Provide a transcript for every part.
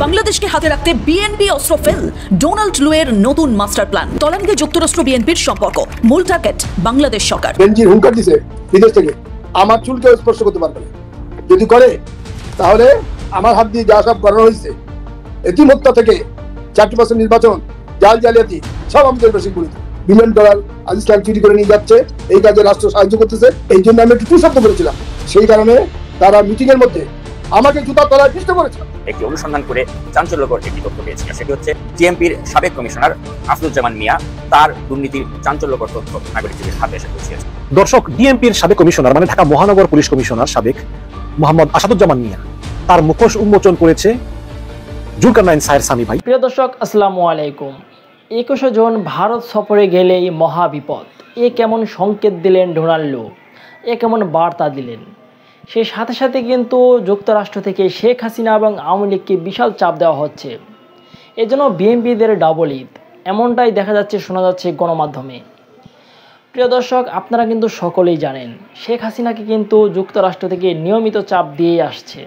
বাংলাদেশকে হাতে রাখতে বিএনপি অস্ত্র ফেল, ডোনাল্ড লুয়ের নতুন মাস্টার প্ল্যান, তলানিতে যুক্তরাষ্ট্র বিএনপির সম্পর্ক, মূল টার্গেট বাংলাদেশ সরকার। বেনজির হুঙ্কার দিছে বিদেশ থেকে, আমার চুলকে স্পর্শ করতে পারবে না, যদি করে তাহলে আমার হাত দিয়ে যা সব করানো হয়েছে, এতিম হত্যা থেকে 4% নির্বাচন, জাল জালিয়াতি, সব আমাদের বেশি করে $1 বিলিয়ন আজিজ খান চুরি করে নিয়ে যাচ্ছে, এই কাজে রাষ্ট্র সাহায্য করতেছে। এই জন্য আমি একটু শব্দ করেছিলাম, সেই কারণে তারা মিটিং এর মধ্যে আমাকে জুতার তলায় পিষ্ট করেছে। একটি অনুসন্ধান করে চাঞ্চল্যকর একটি তথ্য পেয়েছিল, সেটি হচ্ছে টিএমপির সাবেক কমিশনার আসাদুজ্জামান মিয়া তার দুর্নীতির চাঞ্চল্যকর তথ্য নাগরিকদের হাতে এসে পৌঁছেছে। দর্শক, ডিএমপির সাবেক কমিশনার মানে ঢাকা মহানগর পুলিশ কমিশনার সাবেক মোহাম্মদ আসাদুজ্জামান মিয়া তার মুখোশ উন্মোচন করেছে জুলকারনাইন সায়ের সামি ভাই। প্রিয় দর্শক, আসসালামু আলাইকুম। 21 জুন ভারত সফরে গেলেই মহা বিপদ, এ কেমন সংকেত দিলেন ডোনাল্ড লু, এ কেমন বার্তা দিলেন। সেই সাথে সাথে কিন্তু যুক্তরাষ্ট্র থেকে শেখ হাসিনা এবং আওয়ামী লীগকে বিশাল চাপ দেওয়া হচ্ছে, এজন্য বিএনপিদের ডাবল ঈদ, এমনটাই দেখা যাচ্ছে, শোনা যাচ্ছে গণমাধ্যমে। প্রিয় দর্শক, আপনারা কিন্তু সকলেই জানেন শেখ হাসিনাকে কিন্তু যুক্তরাষ্ট্র থেকে নিয়মিত চাপ দিয়েই আসছে।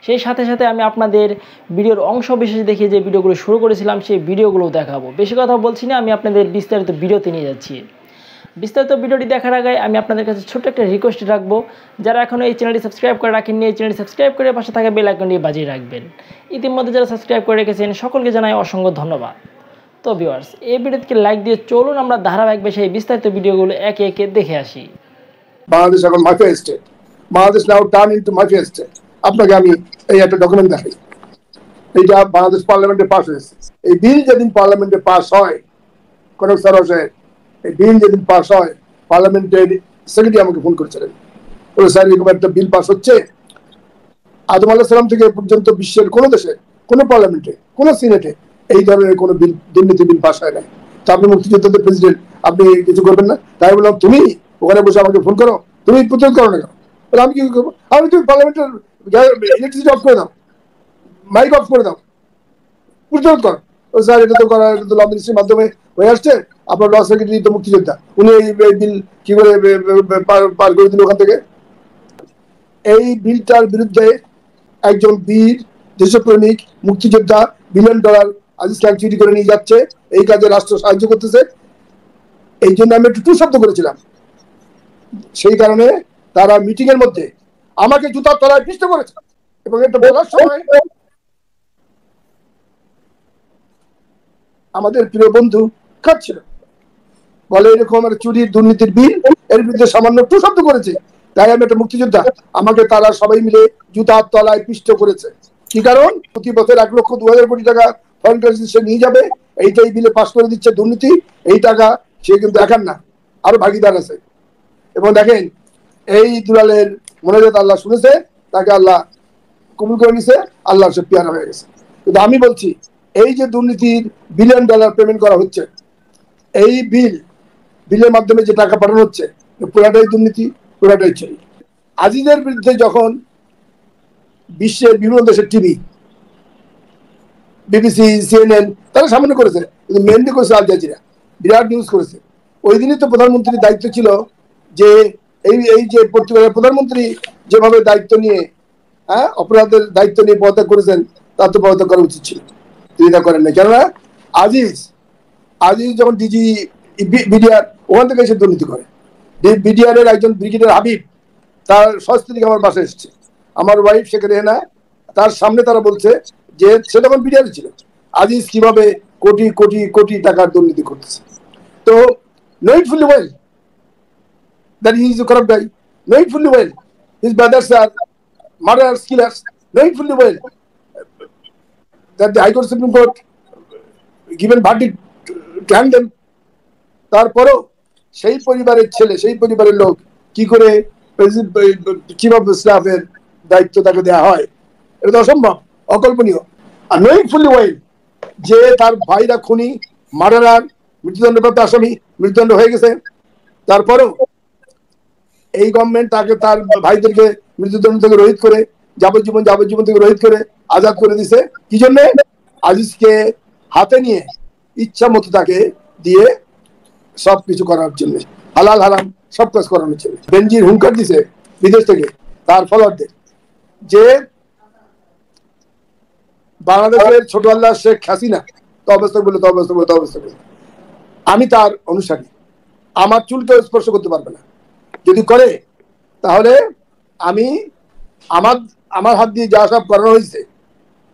সেই সাথে সাথে আমি আপনাদের ভিডিওর অংশ বিশেষ দেখিয়ে যে ভিডিওগুলো শুরু করেছিলাম সেই ভিডিওগুলো দেখাবো। বেশি কথা বলছি না, আমি আপনাদের বিস্তারিত ভিডিওতে নিয়ে যাচ্ছি। বিস্তারিত ভিডিওটি দেখার আগে আমি আপনাদের কাছে ছোট্ট একটা রিকোয়েস্ট রাখবো, যারা এখনও এই চ্যানেলটি সাবস্ক্রাইব করে রাখেননি, এই চ্যানেলটি সাবস্ক্রাইব করে পাশে থাকা বেল আইকনটি বাজিয়ে রাখবেন। ইতিমধ্যে যারা সাবস্ক্রাইব করে রেখেছেন সকলকে জানাই অসংখ্য ধন্যবাদ। তো ভিউয়ার্স, এই ভিডিওটিকে লাইক দিয়ে চলুন আমরা ধারাবাহিকভাবে সেই বিস্তারিত ভিডিওগুলো একে একে দেখে আসি। বাংলাদেশ এখন মাফিয়া স্টেট, বাংলাদেশ নাও টার্ন ইনটু মাফিয়া স্টেট। আপনাকে আমি এই একটা ডকুমেন্ট দেখাই, এইটা বাংলাদেশ পার্লামেন্টে পাস হয়েছে। এই বিল যেদিন পার্লামেন্টে পাস হয়, কনক সরোজের এই বিল যেদিন পাস হয়, পার্লামেন্টের সেক্রেটারি আমাকে ফোন করেছিলেন, বলে স্যার এরকম একটা বিল পাস হচ্ছে। আদম আলাইহিস সালাম থেকে পর্যন্ত বিশ্বের কোনো দেশে, কোনো পার্লামেন্টে, কোনো সিনেটে এই ধরনের কোনো বিল, দুর্নীতি বিল পাস হয় না। তো আপনি মুক্তিযোদ্ধাদের প্রেসিডেন্ট, আপনি কিছু করবেন না? তাই বললাম তুমি ওখানে বসে আমাকে ফোন করো, তুমি প্রতিরোধ করো না কেন? আমি কি করবো? আমি তুমি পার্লামেন্টের ইলেকট্রিসিটি অফ করে দাও, মাইক অফ করে দাও, প্রতিরোধ করো। ও স্যার এটা তো করা, এটা তো ল মিনিস্ট্রির মাধ্যমে হয়ে আসছে, আপনার ল সেক্রেটারি তো মুক্তিযোদ্ধা, উনি এই বিল কি করে পার করে দিন ওখান থেকে? এই বিলটার বিরুদ্ধে একজন বীর দেশপ্রেমিক মুক্তিযোদ্ধা $1 বিলিয়ন আজিজ খান চুরি করে নিয়ে যাচ্ছে, এই কাজে রাষ্ট্র সাহায্য করতেছে। এই জন্য আমি একটু শব্দ করেছিলাম, সেই কারণে তারা মিটিং এর মধ্যে আমাকে জুতার তলায় পিষ্ট করেছে। এবং এটা বলার সময় আমাদের প্রিয় বন্ধু খাচ্ছিল, বলে এরকম আমার চুরির দুর্নীতির বিল, এর বিরুদ্ধে সামান্য একটু শব্দ করেছে, তাই আমি একটা মুক্তিযোদ্ধা, আমাকে তারা সবাই মিলে জুতার তলায় পিষ্ট করেছে। কি কারণ? প্রতি বছর 1,02,000 কোটি টাকা ফরেন কারেন্সি সে নিয়ে যাবে, এইটাই বিলে পাস করে দিচ্ছে দুর্নীতি। এই টাকা সে কিন্তু একার না, আরো ভাগিদার আছে। এবং দেখেন এই দুলালের মোনাজাত আল্লাহ শুনেছে, তাকে আল্লাহ কবুল করে নিছে, আল্লাহ সে পেয়ারা হয়ে গেছে। কিন্তু আমি বলছি, এই যে দুর্নীতির $1 বিলিয়ন পেমেন্ট করা হচ্ছে, এই বিলের মাধ্যমে যে টাকা পাঠানো হচ্ছে, পুরাটাই দুর্নীতি, পুরাটাই চুরি। আজিজের বিরুদ্ধে যখন বিশ্বের বিভিন্ন দেশের টিভি, বিবিসি, CNN তারা সামনে করেছে, কিন্তু মেনলি করেছে আল জাজিরা, বিরাট নিউজ করেছে। ওই দিনই তো প্রধানমন্ত্রীর দায়িত্ব ছিল যে এই যে প্রধানমন্ত্রী যেভাবে দায়িত্ব নিয়ে, অপরাধের দায়িত্ব নিয়ে পদত্যাগ করেছেন, তার তো পদত্যাগ করা উচিত ছিল, তিনি তা করেন না। কেননা আজিজ যখন ডিজি বিডিআর, ওখান থেকে এসে দুর্নীতি করে। বিডিআর এর একজন ব্রিগেডিয়ার হাবিব, তার সস্ত্রীক আমার বাসায় এসছে, আমার ওয়াইফ শেখ রেহেনা, তার সামনে তারা বলছে যে সে তখন বিডিআর ছিল, আজিজ কিভাবে কোটি কোটি কোটি টাকার দুর্নীতি করতেছে। তো know it fully well that he is a corrupt guy, know it fully well his brothers are murderers, killers, know it fully well that the High Court, Supreme Court given verdict to hang them. তারপরও সেই পরিবারের ছেলে, সেই পরিবারের লোক কি করে chief of স্টাফের দায়িত্ব তাকে দেওয়া হয়? এটা তো অসম্ভব, অকল্পনীয়। আর নোয়িং ফুলি ওয়েল যে তার ভাইরা খুনি, মার্ডারার, মৃত্যুদণ্ডপ্রাপ্ত আসামি, মৃত্যুদণ্ড হয়ে গেছে, তারপরেও এই গভর্নমেন্ট তাকে, তার ভাইদেরকে মৃত্যুদণ্ড থেকে রহিত করে, যাবজ্জীবন থেকে রহিত করে আজাদ করে দিছে। কি জন্য? আজিজকে হাতে নিয়ে ইচ্ছা মতো তাকে দিয়ে সবকিছু করার জন্য, হালাল হারাম সব কাজ করানোর জন্য। বেনজির হুঙ্কার দিছে বিদেশ থেকে তার ফলোয়ারদের, যে বাংলাদেশের ছোট আল্লাহ শেখ হাসিনা তবে বলে আমি তার অনুসারী, আমার চুলকেও স্পর্শ করতে পারবে না। যদি করে তাহলে আমি আমার হাত দিয়ে যা সব করানো হয়েছে,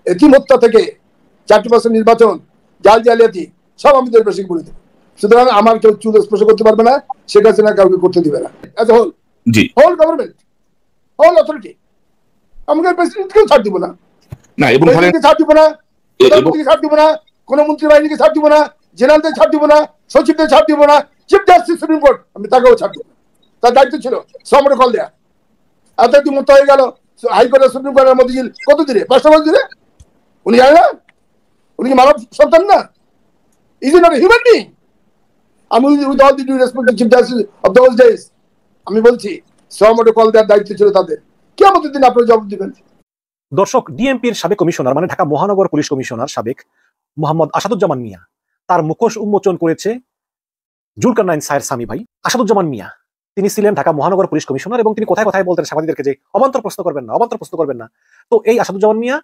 এতিম হত্যা থেকে 4% নির্বাচন, জালিয়াতি, সব আমি দেশবাসীকে বলে দেবো। সুতরাং আমার কেউ চুল স্পর্শ করতে পারবে না, শেখ হাসিনা কাউকে করতে দিবে না। As whole government, whole authority, আমাকে প্রেসিডেন্টকেও ছাড় দিব না, ছাড় দিব না, প্রধানমন্ত্রীকে ছাড় দিব না, কোন মন্ত্রী বাহিনীকে ছাড় দিব না, জেনারেলদের ছাড় দিব না, সচিবদের ছাড় দিব না, চিফ জাস্টিস সুপ্রিম কোর্ট আমি তাকেও ছাড় দিব না। তার দায়িত্ব ছিল সমরে কল দেয়া। এত মত হয়ে গেল হাইকোর্টের সুপ্রিম কোর্টের মধ্যে কত দিনে 5টা বছর দিনে উনি জানে না? উনি কি মানব সন্তান না? Is not a human being? আমি with all the due respect to chief justice of those days আমি বলছি সমরে কল দেওয়ার দায়িত্ব ছিল তাদের। কিয়ামতের দিন আপনারা জবাব দিবেন। দর্শক, ডিএমপির সাবেক কমিশনার মানে ঢাকা মহানগর পুলিশ কমিশনার সাবেক মোহাম্মদ আসাদুজ্জামান মিয়া তার মুখোশ উন্মোচন করেছে জুলকারনাইন সায়ের স্বামী ভাই আসাদুজ্জামান মিয়া। তিনি ছিলেন ঢাকা মহানগর পুলিশ কমিশনার এবং তিনি কোথায় কোথায় বলতেন সাংবাদিকদেরকে যে অবান্তর প্রশ্ন করবেন না। তো এই আসাদুজ্জামান মিয়া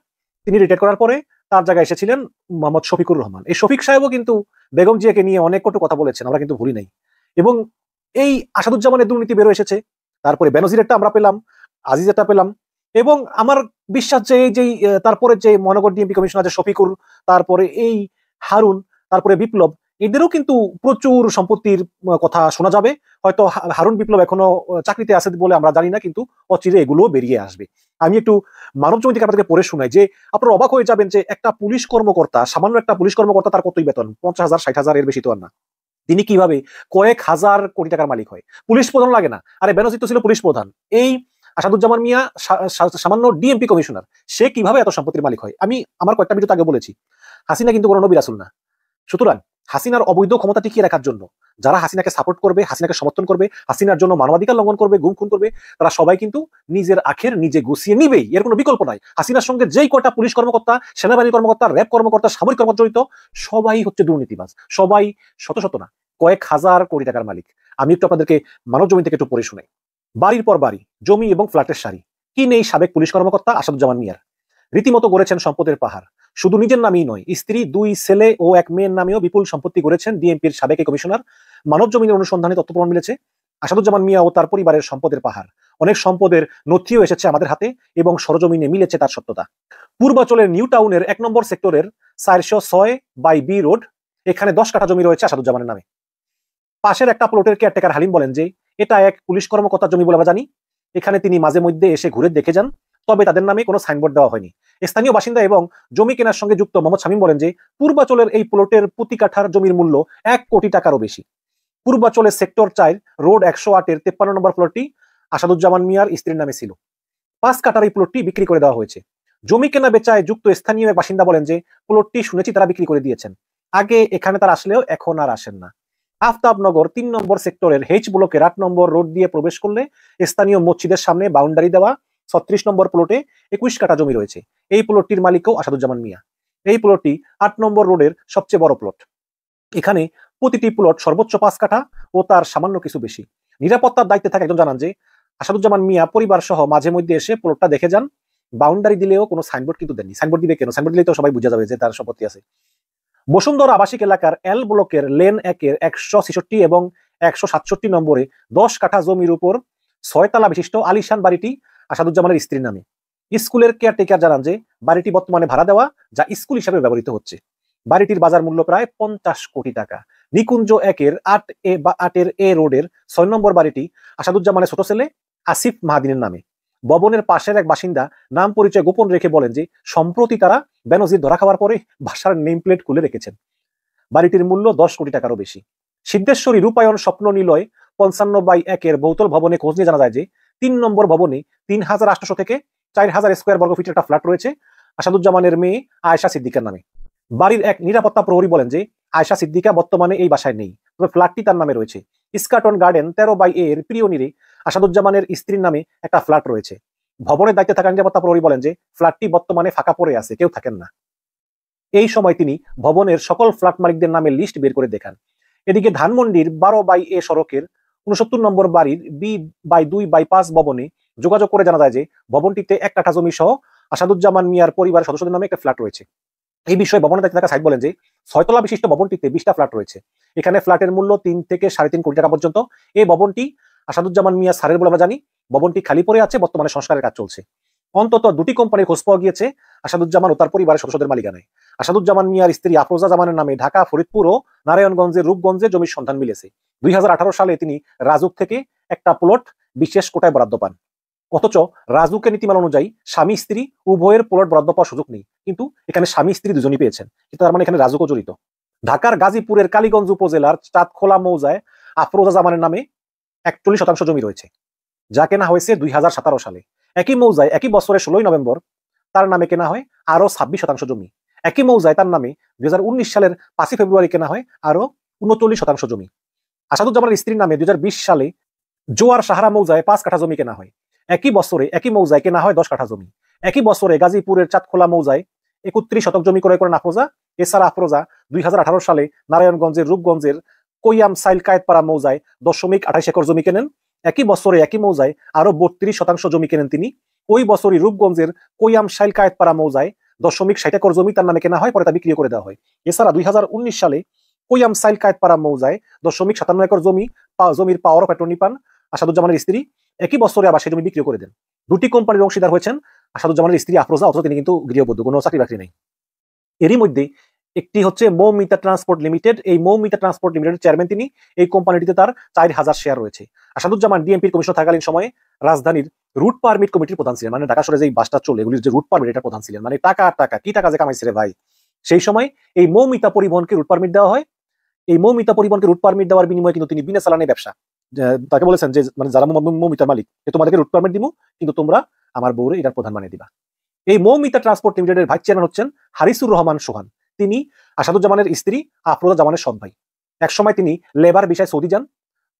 তিনি রিটায়ার করার পরে তার জায়গায় এসেছিলেন মোহাম্মদ শফিকুর রহমান। এই শফিক সাহেবও কিন্তু বেগম জিয়াকে নিয়ে অনেক কটু কথা বলেছেন, আমরা কিন্তু ভুলি নাই। এবং এই আসাদুজ্জামানের দুর্নীতি বেরো এসেছে, তারপরে বেনজিরেরটা আমরা পেলাম, আজিজেরটা পেলাম। এবং আমার বিশ্বাস যে এই যে তারপরে যে মহানগর ডিএমপি কমিশনার যে শফিকুর, তারপরে এই হারুন, তারপরে বিপ্লব, এদেরও কিন্তু প্রচুর সম্পত্তির কথা শোনা যাবে। হয়তো হারুন বিপ্লব এখনো চাকরিতে আছে বলে আমরা জানি না, কিন্তু অচিরে এগুলো বেরিয়ে আসবে। আমি একটু মানব জমিতে আপনাদেরকে পড়ে শোনাই যে আপনারা অবাক হয়ে যাবেন যে একটা পুলিশ কর্মকর্তা, সামান্য একটা পুলিশ কর্মকর্তা, তার কতই বেতন? 50,000 60,000 এর বেশি তো আর না। তিনি কিভাবে কয়েক হাজার কোটি টাকার মালিক হয়? পুলিশ প্রধান লাগে না? আরে বেনজির তো ছিল পুলিশ প্রধান। এই আসাদুজ্জামান মিয়া সামান্য ডিএমপি কমিশনার, সে কিভাবে এত সম্পত্তির মালিক হয়? আমি আমার কয়েকটা ভিডিওতে আগে বলেছি, হাসিনা কিন্তু কোনো নবী রাসূল না। সুতরাং হাসিনার অবৈধ ক্ষমতা টিকিয়ে রাখার জন্য যারা হাসিনাকে সাপোর্ট করবে, হাসিনাকে সমর্থন করবে, হাসিনার জন্য মানবাধিকার লঙ্ঘন করবে, গুম খুন করবে, তারা সবাই কিন্তু নিজের আখের নিজে গুছিয়ে নিবেই, এর কোনো বিকল্প নাই। হাসিনার সঙ্গে যেই কটা পুলিশ কর্মকর্তা, সেনাবাহিনী কর্মকর্তা, র্যাব কর্মকর্তা, সামরিক কর্মকর্তা জড়িত, সবাই হচ্ছে দুর্নীতিবাজ, সবাই শত শত না কয়েক হাজার কোটি টাকার মালিক। আমি একটু আপনাদেরকে মানব জমি থেকে একটু পড়ে শোনাই। বাড়ির পর বাড়ি, জমি এবং ফ্ল্যাটের সারি, কি নেই সাবেক পুলিশ কর্মকর্তা আসাদুজ্জামান মিয়ার? রীতিমতো গড়েছেন সম্পদের পাহাড়। শুধু নিজের নামেই নয়, স্ত্রী, 2 ছেলে ও 1 মেয়ের নামেও বিপুল সম্পত্তি গড়েছেন ডিএমপির সাবেক কমিশনার। মানব জমিনের অনুসন্ধানে তথ্য প্রমাণ মিলেছে আসাদুজ্জামান মিয়া ও তার পরিবারের সম্পদের পাহাড়। অনেক সম্পদের নথিও এসেছে আমাদের হাতে এবং সরজমিনে মিলেছে তার সত্যতা। পূর্বাচলের নিউ টাউনের 1 নম্বর সেক্টরের 406/B রোড, এখানে 10 কাঠা জমি রয়েছে আসাদুজ্জামানের নামে। পাশের একটা প্লটের কেয়ারটেকার হালিম বলেন যে এটা এক পুলিশ কর্মকর্তার জমি বলে আমরা জানি। এখানে তিনি মাঝে মধ্যে এসে ঘুরে দেখে যান, তবে তাদের নামে কোনো সাইনবোর্ড দেওয়া হয়নি। স্থানীয় বাসিন্দা এবং জমি কেনার সঙ্গে যুক্ত মোহাম্মদ শামীম বলেন যে পূর্বাচলের এই প্লটের প্রতি কাঠার জমির মূল্য 1 কোটি টাকারও বেশি। পূর্বাচলের সেক্টর 4 রোড 108-এর 53 নম্বর প্লটটি আসাদুজ্জামান মিয়ার স্ত্রীর নামে ছিল। 5 কাঠার এই প্লটটি বিক্রি করে দেওয়া হয়েছে। জমি কেনা বেচায় যুক্ত স্থানীয় এক বাসিন্দা বলেন যে প্লটটি শুনেছি তারা বিক্রি করে দিয়েছেন, আগে এখানে তারা আসলেও এখন আর আসেন না। আফতাবনগর 3 নম্বর সেক্টরের H ব্লকের 8 নম্বর রোড দিয়ে প্রবেশ করলে স্থানীয় মসজিদের সামনে বাউন্ডারি দেওয়া 36 নম্বর প্লটে 21 কাঠা জমি রয়েছে। এই প্লটটির মালিকও আসাদুজ্জামান মিয়া। এই প্লটটি 8 নম্বর রোডের সবচেয়ে বড় প্লট। এখানে প্রতিটি প্লট সর্বোচ্চ 5 কাঠা ও তার সামান্য কিছু বেশি। নিরাপত্তার দায়িত্বে থাকা একজন জানান যে আসাদুজ্জামান মিয়া পরিবার সহ মাঝে মধ্যে এসে প্লটটা দেখে যান। বাউন্ডারি দিলেও কোনো সাইনবোর্ড কিন্তু দেননি। সাইনবোর্ড দিবে কেন? সাইনবোর্ড দিলেই তো সবাই বুঝে যাবে যে তার সম্পত্তি আছে। বসুন্ধরা আবাসিক এলাকার L ব্লকের লেন 1-এর 166 এবং 167 নম্বরে 10 কাঠা জমির উপর 6 তলা বিশিষ্ট আলিশান বাড়িটি আসাদুজ্জামানের স্ত্রীর নামে। স্কুলের কেয়ারটেকার জানান যে বাড়িটি বর্তমানে ভাড়া দেওয়া, যা স্কুল হিসাবে ব্যবহৃত হচ্ছে। বাড়িটির বাজার মূল্য প্রায় 50 কোটি টাকা। নিকুঞ্জ 1-এর 8-এর A রোডের 6 নম্বর বাড়িটি আসাদুজ্জামানের ছোট ছেলে আসিফ মাহাদিনের নামে। ভবনের পাশের এক বাসিন্দা নাম পরিচয় গোপন রেখে বলেন যে সম্প্রতি তারা বেনজির ধরা খাওয়ার পরে বাসার নেম প্লেট খুলে রেখেছেন। বাড়িটির মূল্য 10 কোটি টাকারও বেশি। সিদ্ধেশ্বরী রূপায়ণ স্বপ্ন নিলয় 55/1-এর বহুতল ভবনে খোঁজ নিয়ে জানা যায় যে 3 নম্বর ভবনে 3800 থেকে 4000 স্কয়ার বর্গ ফিটের একটা ফ্ল্যাট রয়েছে আসাদুজ্জামানের মেয়ে আয়েশা সিদ্দিকার নামে। বাড়ির এক নিরাপত্তা প্রহরী বলেন যে আয়েশা সিদ্দিকা বর্তমানে এই বাসায় নেই, তবে ফ্ল্যাটটি তার নামে রয়েছে। ইস্কাটন গার্ডেন 13/A-এর পিরিয়নিরে আসাদুজ্জামানের স্ত্রীর নামে একটা ফ্ল্যাট রয়েছে। ভবনের দায়িত্বে থাকা নিরাপত্তা প্রহরী বলেন যে ফ্ল্যাটটি বর্তমানে ফাঁকা পড়ে আছে, কেউ থাকেন না। এই সময় তিনি ভবনের সকল ফ্ল্যাট মালিকদের নামের লিস্ট বের করে দেখান। এদিকে ধানমন্ডির 12/A সড়কের 69 নম্বর বাড়ির B/2/5 ভবনে যোগাযোগ করে জানা যায় যে ভবনটিতে 1 কাঠা জমি সহ আসাদুজ্জামান মিয়ার পরিবারের সদস্যদের নামে একটা ফ্ল্যাট রয়েছে। এই বিষয়ে ভবনের দায়িত্বে থাকা সাইদ বলেন যে 6 তলা বিশিষ্ট ভবনটিতে 20টা ফ্ল্যাট রয়েছে। এখানে ফ্ল্যাটের মূল্য 3 থেকে 3.5 কোটি টাকা পর্যন্ত। এই ভবনটি আসাদুজ্জামান মিয়া স্যারের বলে আমরা জানি। ভবনটি খালি পড়ে আছে, বর্তমানে সংস্কারের কাজ চলছে। অন্তত 2টি কোম্পানির খোঁজ পাওয়া গিয়েছে আসাদুজ্জামান ও তার পরিবারের সদস্যদের মালিকানায়। আসাদুজ্জামান মিয়ার স্ত্রী আফরোজা জামানের নামে ঢাকা, ফরিদপুর ও নারায়ণগঞ্জের রূপগঞ্জে জমির সন্ধান মিলেছে। 2018 সালে তিনি রাজুক থেকে একটা প্লট বিশেষ কোটায় বরাদ্দ পান। অথচ রাজুকের নীতিমালা অনুযায়ী স্বামী স্ত্রী উভয়ের প্লট বরাদ্দ পাওয়ার সুযোগ নেই, কিন্তু এখানে স্বামী স্ত্রী দুজনই পেয়েছেন। কিন্তু তার মানে এখানে রাজুকও জড়িত। ঢাকার গাজীপুরের কালীগঞ্জ উপজেলার চাঁদখোলা মৌজায় আফরোজা জামানের নামে 41% জমি রয়েছে, যা কেনা হয়েছে 2017 সালে। একই মৌজায় একই বছরের 16 নভেম্বর তার নামে কেনা হয় আরো 26% জমি। একই মৌজায় তার নামে 2019 সালের 5 ফেব্রুয়ারি কেনা হয় আরো 39% জমি। আসাদুজ্জামানের স্ত্রীর নামে 2020 সালে জোয়ার সাহারা মৌজায় 5 কাঠা জমি কেনা হয়। একই বছরে একই মৌজায় কেনা হয় 10 কাঠা জমি। একই বছরে গাজীপুরের চাঁদখোলা মৌজায় 31% জমি ক্রয় করেন আফরোজা। এছাড়া আফরোজা 2018 সালে নারায়ণগঞ্জের রূপগঞ্জের কৈয়াম সাইল কায়েতপাড়া মৌজায় 0.28 একর জমি কেনেন। একই বছরে একই মৌজায় আরো 32% জমি কেনেন তিনি। ওই বছরই রূপগঞ্জের কৈয়াম সাইল কায়েতপাড়া মৌজায় 0.60 একর জমি তার নামে কেনা হয়, পরে তা বিক্রি করে দেওয়া হয়। এছাড়া 2019 সালে কৈয়াম সাইল কায়েতপাড়া মৌজায় 0.57 একর জমির পাওয়ার অফ অ্যাটর্নি পান আসাদুজ্জামানের স্ত্রী। একই বছরে আবার সেই জমি বিক্রি করে দেন। 2টি কোম্পানির অংশীদার হয়েছেন আসাদুজ্জামানের স্ত্রী আফরোজা, অথচ তিনি কিন্তু গৃহবধূ, কোনো চাকরি বাকরি নেই। এরই মধ্যে একটি হচ্ছে মৌমিতা ট্রান্সপোর্ট লিমিটেড। এই মৌমিতা ট্রান্সপোর্ট লিমিটেডের চেয়ারম্যান তিনি। এই কোম্পানিটিতে তার 4000 শেয়ার রয়েছে। আসাদুজ্জামান ডিএমপির কমিশনার থাকালীন সময়ে রাজধানীর রুট পারমিট কমিটির প্রধান ছিলেন। মানে ঢাকা শহরে যে বাসটা চলে এগুলির যে রুট পারমিট, এটা প্রধান ছিলেন। মানে টাকা কি টাকা যে কামাইছে রে ভাই। সেই সময় এই মৌমিতা পরিবহনকে রুট পারমিট দেওয়া হয়। এই মৌমিতা পরিবহনকে রুট পারমিট দেওয়ার বিনিময়ে কিন্তু তিনি বিনা চালানে ব্যবসা, তাকে বলেছেন যে মানে যারা মৌমিতার মালিক, তোমাদেরকে রুট পারমিট দিব, কিন্তু তোমরা আমার বউরে এটার প্রধান বানিয়ে দিবা। এই মৌমিতা ট্রান্সপোর্ট লিমিটেডের ভাইস চেয়ারম্যান হচ্ছেন হারিসুর রহমান সোহান। তিনি আসাদুজ্জামানের স্ত্রী আফরোজা জামানের সৎ ভাই। একসময় তিনি লেবার বিষয়ে সৌদি যান,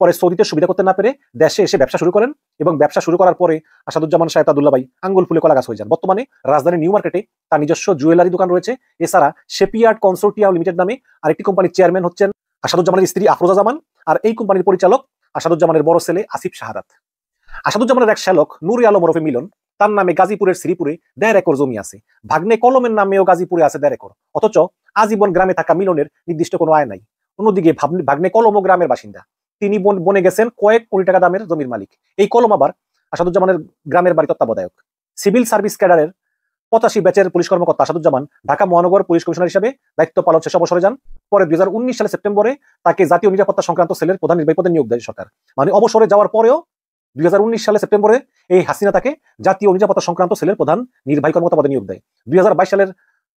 পরে সৌদিতে সুবিধা করতে না পেরে দেশে এসে ব্যবসা শুরু করেন এবং ব্যবসা শুরু করার পরে আসাদুজ্জামান সাহেব আব্দুল্লাহ ভাই আঙ্গুল ফুলে কলা গাছ হয়ে যান। বর্তমানে রাজধানীর নিউ মার্কেটে তার নিজস্ব জুয়েলারি দোকান রয়েছে। এছাড়া শেপিয়ার্ড কনসোর্টিয়াম লিমিটেড নামে আরেকটি কোম্পানির চেয়ারম্যান হচ্ছেন আসাদুজ্জামানের স্ত্রী আফরোজা জামান, আর এই কোম্পানির পরিচালক আসাদুজ্জামানের বড় ছেলে আসিফ শাহাদাত। আসাদুজ্জামানের এক শ্যালক নুরে আলম ওরফে মিলন, তার নামে গাজীপুরের শ্রীপুরে 1.5 একর জমি আছে। ভাগ্নে কলমের নামেও গাজীপুরে আছে 1.5 একর। অথচ আজীবন গ্রামে থাকা মিলনের নির্দিষ্ট কোনো আয় নাই। অন্যদিকে ভাগ্নে কলম ও গ্রামের বাসিন্দা, তিনি বনে গেছেন কয়েক কোটি টাকা দামের জমির মালিক। এই কলম আবার আসাদুজ্জামানের গ্রামের বাড়ি তত্ত্বাবধায়ক। সিভিল সার্ভিস ক্যাডারের 85 ব্যাচের পুলিশ কর্মকর্তা আসাদুজ্জামান ঢাকা মহানগর পুলিশ কমিশনার হিসেবে দায়িত্ব পালন শেষে অবসরে যান। পরে 2019 সালের সেপ্টেম্বরে তাকে জাতীয় নিরাপত্তা সংক্রান্ত সেলের প্রধান নির্বাহী পদে নিয়োগ দেয় সরকার। মানে অবসরে যাওয়ার পরেও 2019 সালের সেপ্টেম্বরে এই হাসিনা তাকে জাতীয় নিরাপত্তা সংক্রান্ত সেলের প্রধান নির্বাহী কর্মকর্তা পদে নিয়োগ দেয়। 2022 সালের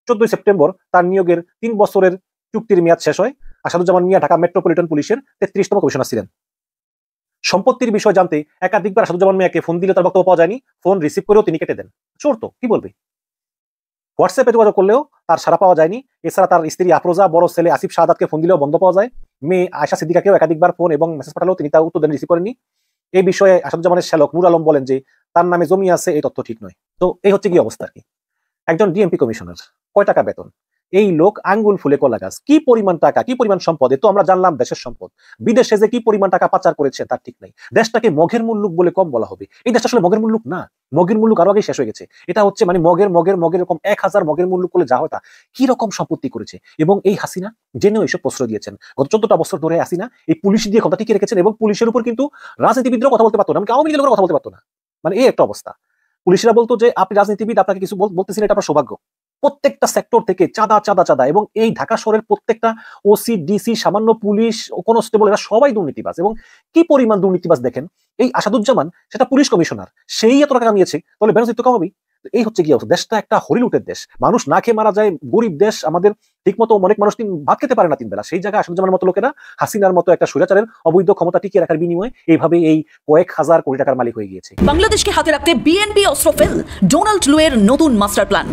14 সেপ্টেম্বর তার নিয়োগের 3 বছরের চুক্তির মেয়াদ শেষ হয়। আসাদুজ্জামান মিয়া ঢাকা মেট্রোপলিটন পুলিশের 33তম কমিশনার ছিলেন। সম্পত্তির বিষয় জানতে একাধিকবার আসাদুজ্জামান মিয়াকে ফোন দিলে তার বক্তব্য পাওয়া যায়নি। ফোন রিসিভ করেও তিনি কেটে দেন। চোর তো কি বলবে। হোয়াটসঅ্যাপে যোগাযোগ করলেও তার সাড়া পাওয়া যায়নি। এছাড়া তার স্ত্রী আফরোজা, বড় ছেলে আসিফ শাহাদাতকে ফোন দিলেও বন্ধ পাওয়া যায়। মেয়ে আয়েশা সিদ্দিকাকেও একাধিকবার ফোন এবং মেসেজ পাঠালেও তিনি তা উত্তর দেন, রিসিভ করেননি। এই বিষয়ে আসাদুজ্জামানের শ্যালক নূর আলম বলেন যে তার নামে জমি আছে, এই তথ্য ঠিক নয়। তো এই হচ্ছে কি অবস্থা আর কি। একজন ডিএমপি কমিশনার, কয় টাকা বেতন, এই লোক আঙ্গুল ফুলে কলা গাছ। কি পরিমাণ টাকা, কি পরিমাণ সম্পদ, তো আমরা জানলাম দেশের সম্পদ। বিদেশে যে কি পরিমাণ টাকা পাচার করেছে তার ঠিক নাই। দেশটাকে মগের মুল্লুক বলে কম বলা হবে। এই দেশটা আসলে মগের মুল্লুক না, মগের মুল্লুক আরো আগে শেষ হয়ে গেছে। এটা হচ্ছে মানে মগের এরকম 1000 মগের মুল্লুক করলে যা হয় তা। কি রকম সম্পত্তি করেছে, এবং এই হাসিনা জেনেও এসব প্রশ্রয় দিয়েছেন। গত 14টা বছর ধরে হাসিনা এই পুলিশ দিয়ে ক্ষমতা টিকে রেখেছেন, এবং পুলিশের উপর কিন্তু রাজনীতিবিদরাও কথা বলতে পারতো না, এমনকি আওয়ামী লীগের কথা বলতে পারতো না। মানে এই একটা অবস্থা। পুলিশরা বলতো যে আপনি রাজনীতিবিদ, আপনাকে কিছু বলতেছেন, এটা আপনার সৌভাগ্য। প্রত্যেকটা সেক্টর থেকে চাঁদা, এবং এই ঢাকা শহরের প্রত্যেকটা ওসি, ডিসি, সামান্য পুলিশ ও কনস্টেবল, এরা সবাই দুর্নীতিবাজ। এবং কি পরিমাণ দুর্নীতিবাজ দেখেন। এই আসাদুজ্জামান সেটা পুলিশ কমিশনার, সেই এত টাকা কামিয়েছে, তাহলে বেতন তো কমাবেই। এই হচ্ছে কি অবস্থা। দেশটা একটা হরিলুটের দেশ, মানুষ না খেয়ে মারা যায়, গরিব দেশ আমাদের। ঠিক মতো অনেক মানুষ ভাত খেতে পারে না 3 বেলা। সেই জায়গায় আসাদুজ্জামানের মতো লোকেরা হাসিনার মতো একটা স্বৈরাচারের অবৈধ ক্ষমতা টিকিয়ে রাখার বিনিময়ে এইভাবে এই কয়েক হাজার কোটি টাকার মালিক হয়ে গিয়েছে। বাংলাদেশকে হাতে রাখতে বিএনপি অস্ত্র ফেল, ডোনাল্ড লুয়ের নতুন মাস্টার প্ল্যান।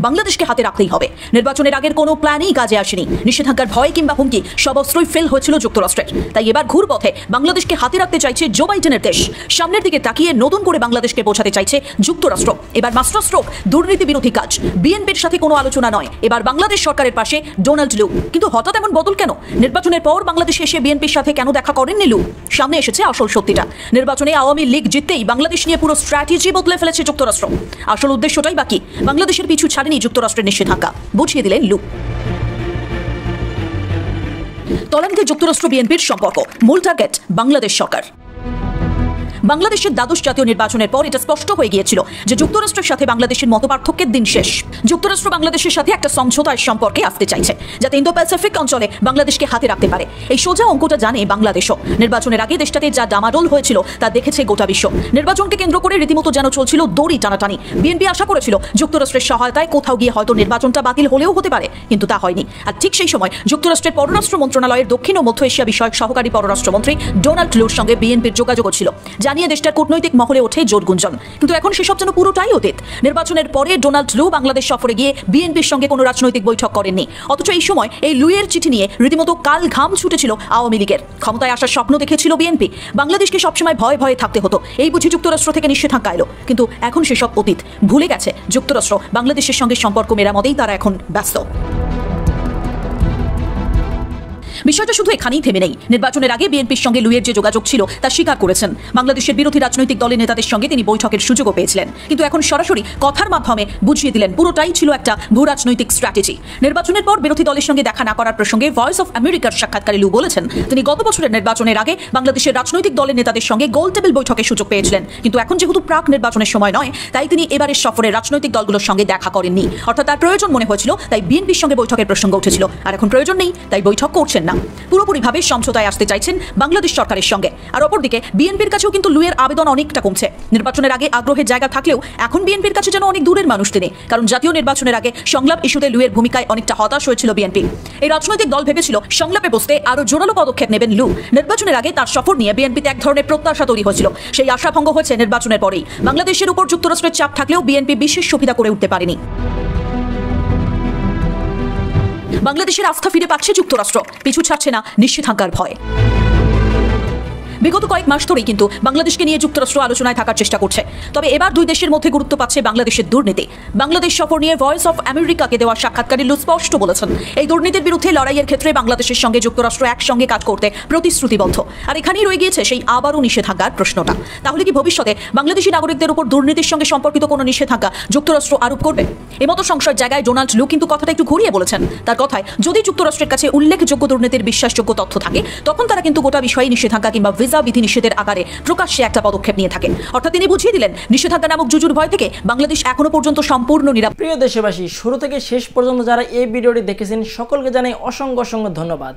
বাংলাদেশকে হাতে রাখতেই হবে। নির্বাচনের আগের কোনো প্ল্যানই কাজে আসেনি। নিষেধাজ্ঞার ভয় কিংবা হুমকি, সব অস্ত্রই ফেল হয়েছিল যুক্তরাষ্ট্রের। তাই এবার ঘুরপথে বাংলাদেশকে হাতে রাখতে চাইছে জো বাইডেনের দেশ। সামনের দিকে তাকিয়ে নতুন করে বাংলাদেশকে বোঝাতে চাইছে যুক্তরাষ্ট্র। এবার মাস্টার স্ট্রোক দুর্নীতি বিরোধী কাজ। বিএনপির সাথে কোনো আলোচনা নয়, এবার বাংলাদেশ সরকারের পাশে বাংলাদেশে ডোনাল্ড লু। কিন্তু হঠাৎ এমন বদল কেন? নির্বাচনের পর বাংলাদেশে এসে বিএনপির সাথে কেন দেখা করেননি লু? সামনে এসেছে আসল সত্যিটা। নির্বাচনে আওয়ামী লীগ জিততেই বাংলাদেশ নিয়ে পুরো স্ট্র্যাটেজি বদলে ফেলেছে যুক্তরাষ্ট্র। আসল উদ্দেশ্যটাই বাকি, বাংলাদেশের পিছু ছাড়েনি যুক্তরাষ্ট্রের নিষেধাজ্ঞা, বুঝিয়ে দিলেন লু। তলানিতে যুক্তরাষ্ট্র বিএনপির সম্পর্ক, মূল টার্গেট বাংলাদেশ সরকার। বাংলাদেশের দ্বাদশ জাতীয় নির্বাচনের পর এটা স্পষ্ট হয়ে গিয়েছিল যে যুক্তরাষ্ট্রের সাথে বাংলাদেশের মতপার্থক্যের দিন শেষ। যুক্তরাষ্ট্র বাংলাদেশের সাথে একটা সমঝোতার সম্পর্কে আসতে চাইছে, যাতে ইন্দো প্যাসিফিক অঞ্চলে বাংলাদেশকে হাতে রাখতে পারে। এই সোজা অঙ্কটা জানে বাংলাদেশও। নির্বাচনের আগে দেশটাতে যা ডামাডোল হয়েছিল তা দেখেছে গোটা বিশ্ব। নির্বাচনকে কেন্দ্র করে রীতিমতো যেন চলছিল দড়ি টানাটানি। বিএনপি আশা করেছিল যুক্তরাষ্ট্রের সহায়তায় কোথাও গিয়ে হয়তো নির্বাচনটা বাতিল হলেও হতে পারে, কিন্তু তা হয়নি। আর ঠিক সেই সময় যুক্তরাষ্ট্রের পররাষ্ট্র মন্ত্রণালয়ের দক্ষিণ ও মধ্য এশিয়া বিষয়ক সহকারী পররাষ্ট্রমন্ত্রী ডোনাল্ড লুর সঙ্গে বিএনপির যোগাযোগ ছিল, জানিয়ে দেশটার কূটনৈতিক মহলে ওঠে জোর গুঞ্জন। কিন্তু এখন সেসব যেন পুরোটাই অতীত। নির্বাচনের পরে ডোনাল্ড লু বাংলাদেশ সফরে গিয়ে বিএনপির সঙ্গে কোনো রাজনৈতিক বৈঠক করেননি। অথচ এই সময় এই লুয়ের চিঠি নিয়ে রীতিমতো কাল ঘাম ছুটেছিল আওয়ামী লীগের। ক্ষমতায় আসার স্বপ্ন দেখেছিল বিএনপি, বাংলাদেশকে সবসময় ভয়ে ভয়ে থাকতে হতো, এই বুঝি যুক্তরাষ্ট্র থেকে নিষেধাজ্ঞা এলো। কিন্তু এখন সেসব অতীত, ভুলে গেছে যুক্তরাষ্ট্র বাংলাদেশের সঙ্গে সম্পর্ক মেরামতেই তারা এখন ব্যস্ত। বিষয়টা শুধু এখানেই থেমে নেই। নির্বাচনের আগে বিএনপির সঙ্গে লুইয়ের যে যোগাযোগ ছিল তা স্বীকার করেছেন। বাংলাদেশের বিরোধী রাজনৈতিক দলের নেতাদের সঙ্গে তিনি বৈঠকের সুযোগও পেয়েছিলেন, কিন্তু এখন সরাসরি কথার মাধ্যমে বুঝিয়ে দিলেন পুরোটাই ছিল একটা ভূ রাজনৈতিক স্ট্র্যাটেজি। নির্বাচনের পর বিরোধী দলের সঙ্গে দেখা না করার প্রসঙ্গে ভয়েস অফ আমেরিকার সাক্ষাৎকারে লু বলেছেন, তিনি গত বছরের নির্বাচনের আগে বাংলাদেশের রাজনৈতিক দলের নেতাদের সঙ্গে গোল টেবিল বৈঠকের সুযোগ পেয়েছিলেন, কিন্তু এখন যেহেতু প্রাক নির্বাচনের সময় নয়, তাই তিনি এবারের সফরে রাজনৈতিক দলগুলোর সঙ্গে দেখা করেননি। অর্থাৎ তার প্রয়োজন মনে হয়েছিল, তাই বিএনপির সঙ্গে বৈঠকের প্রসঙ্গ উঠেছিল। আর এখন প্রয়োজন নেই, তাই বৈঠক করছেন না। পুরোপুরি সমঝোতায় আসতে চাইছেন বাংলাদেশ সরকারের সঙ্গে। আর অপরদিকে বিএনপির কাছেও কিন্তু লুয়ের আবেদন অনেকটা কমছে। নির্বাচনের আগে আগ্রহের জায়গা থাকলেও এখন বিএনপির কাছে যেন অনেক দূরের মানুষ তিনি, কারণ জাতীয় নির্বাচনের আগে সংলাপ ইস্যুতে লুয়ের ভূমিকায় অনেকটা হতাশ হয়েছিল বিএনপি। এই রাজনৈতিক দল ভেবেছিল সংলাপে বসতে আরো জোরালো পদক্ষেপ নেবেন লু। নির্বাচনের আগে তার সফর নিয়ে বিএনপিতে এক ধরনের প্রত্যাশা তৈরি হয়েছিল, সেই আশা ভঙ্গ হয়েছে নির্বাচনের পরেই। বাংলাদেশের উপর যুক্তরাষ্ট্রের চাপ থাকলেও বিএনপি বিশেষ সুবিধা করে উঠতে পারেনি। বাংলাদেশের আস্থা ফিরে পাচ্ছে যুক্তরাষ্ট্র, পিছু ছাড়ছে না নিষেধাজ্ঞার ভয়। বিগত কয়েক মাস ধরেই কিন্তু বাংলাদেশকে নিয়ে যুক্তরাষ্ট্র আলোচনায় থাকার চেষ্টা করছে। তবে এবার দুই দেশের মধ্যে গুরুত্ব পাচ্ছে বাংলাদেশের দুর্নীতি। বাংলাদেশ সফর নিয়ে ভয়েস অফ আমেরিকাকে দেওয়া সাক্ষাৎকারে লু স্পষ্ট বলেছেন, এই দুর্নীতির বিরুদ্ধে লড়াইয়ের ক্ষেত্রে বাংলাদেশের সঙ্গে যুক্তরাষ্ট্র একসঙ্গে কাজ করতে প্রতিশ্রুতিবদ্ধ। আর এখানেই রয়ে গিয়েছে সেই আবারও নিষেধাজ্ঞার প্রশ্নটা। তাহলে কি ভবিষ্যতে বাংলাদেশি নাগরিকদের উপর দুর্নীতির সঙ্গে সম্পর্কিত কোনো নিষেধাজ্ঞা যুক্তরাষ্ট্র আরোপ করবে? এমতো সংশয়ের জায়গায় ডোনাল্ড লু কিন্তু কথাটা একটু ঘুরিয়ে বলেছেন। তার কথায়, যদি যুক্তরাষ্ট্রের কাছে উল্লেখযোগ্য দুর্নীতির বিশ্বাসযোগ্য তথ্য থাকে, তখন তারা কিন্তু গোটা বিষয়ে নিষেধাজ্ঞা কিংবা ভিসা বিধি নিষেধের আকারে প্রকাশ্যে একটা পদক্ষেপ নিয়ে থাকে। অর্থাৎ তিনি বুঝিয়ে দিলেন, নিষেধাজ্ঞা নামক জুজুর ভয় থেকে বাংলাদেশ এখনো পর্যন্ত সম্পূর্ণ নিরাপদ। প্রিয় দেশবাসী, শুরু থেকে শেষ পর্যন্ত যারা এই ভিডিওটি দেখেছেন সকলকে জানাই অসংখ্য অসংখ্য ধন্যবাদ।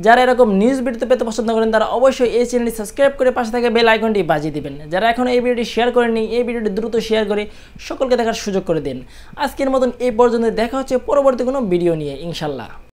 যারা এরকম নিউজ ভিডিও পেতে পছন্দ করেন তারা অবশ্যই এই চ্যানেলটি সাবস্ক্রাইব করে পাশে থাকা বেল আইকনটি বাজিয়ে দিবেন। যারা এখন এই ভিডিওটি শেয়ার করেননি, এই ভিডিওটি দ্রুত শেয়ার করে সকলকে দেখার সুযোগ করে দিন। আজকের মতন এই পর্যন্ত দেখা হচ্ছে পরবর্তী কোনো ভিডিও নিয়ে, ইনশাল্লাহ।